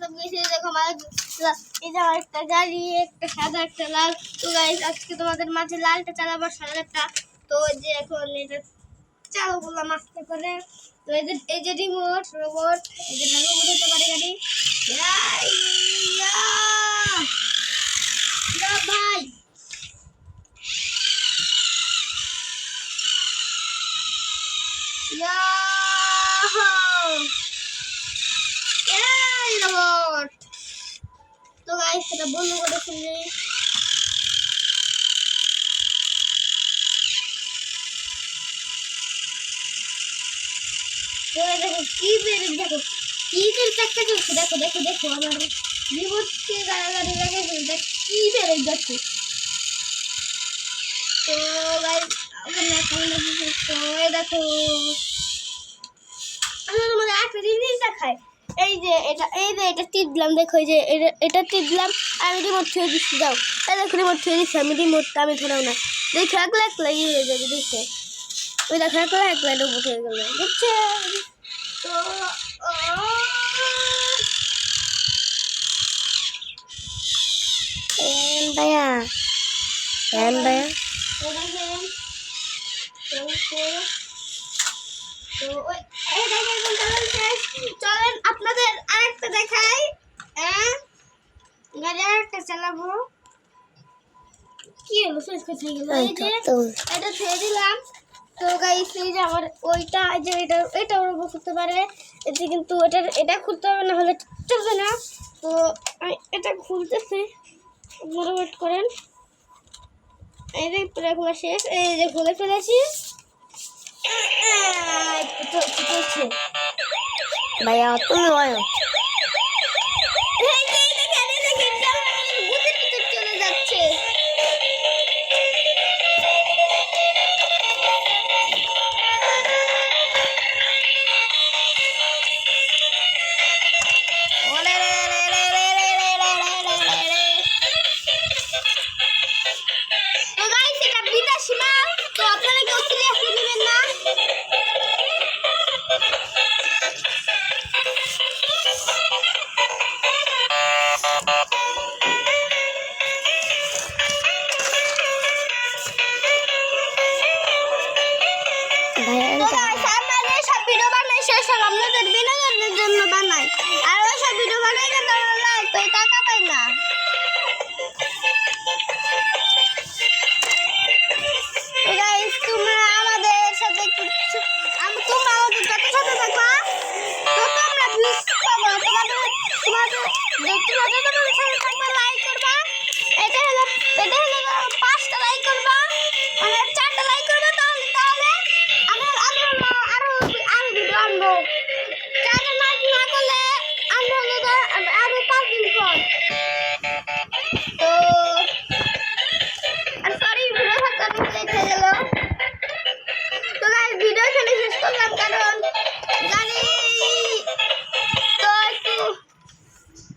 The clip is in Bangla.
সব কিছু দেখো আমার এই যে আমার একটা গাড়ি, একটা সাদা একটা লাল। তো গাইস আজকে তোমাদের মাঝে লালটা চালাবো, সাদাটা তো যে এখন এটা চালু করলাম আস্তে করে। তো এই যে রিমোট রোবট, এই যে রোবট হতে পারে গাড়ি। ভাই রোবট। তো গাইস এটা বন্ধ করে ফেলি। দেখো কি বেরিয়ে, দেখো কি বের চাকা চলছে, দেখো দেখো দেখো আমার রিমোটকে গাড়ি লাগাইছে, দেখ কি বেরিয়ে যাচ্ছে। তো গাইস আমার এখন তো এই দেখো আমি তোমাদের একটা জিনিস দেখাই। এই যে এটা টিপলাম, দেখো এই যে এটা টিপলাম আমি রিমোট ছুঁয়ে দিচ্ছি। যাও এই দেখো রিমোট ছুঁয়ে দিচ্ছি আমি, রিমোটটা আমি ধরাও না, দেখো একলা একলা ইয়ে হয়ে যাবে, দেখো ওই দেখো একলা একলা রোবট হয়ে গেল, দেখছে। তো ভাইয়া ভাইয়া চলেন আপনাদের আরেকটা দেখাই। গাড়ি আরেকটা চালাবো। কি হলো শেষ কোথায় গেল? এই যে এটা ছেড়ে দিলাম। তো গাইস এই যে আমার ওইটা যে এটা ওরকম করতে পারে, এতে কিন্তু এটা খুলতে হবে, না হলে চলবে না। তো আমি এটা খুলতেছি, আপনারা ওয়েট করেন। এই যে পুরো খোলা শেষ, এই যে খুলে ফেলেছি। চলছে ভাইয়া তুমি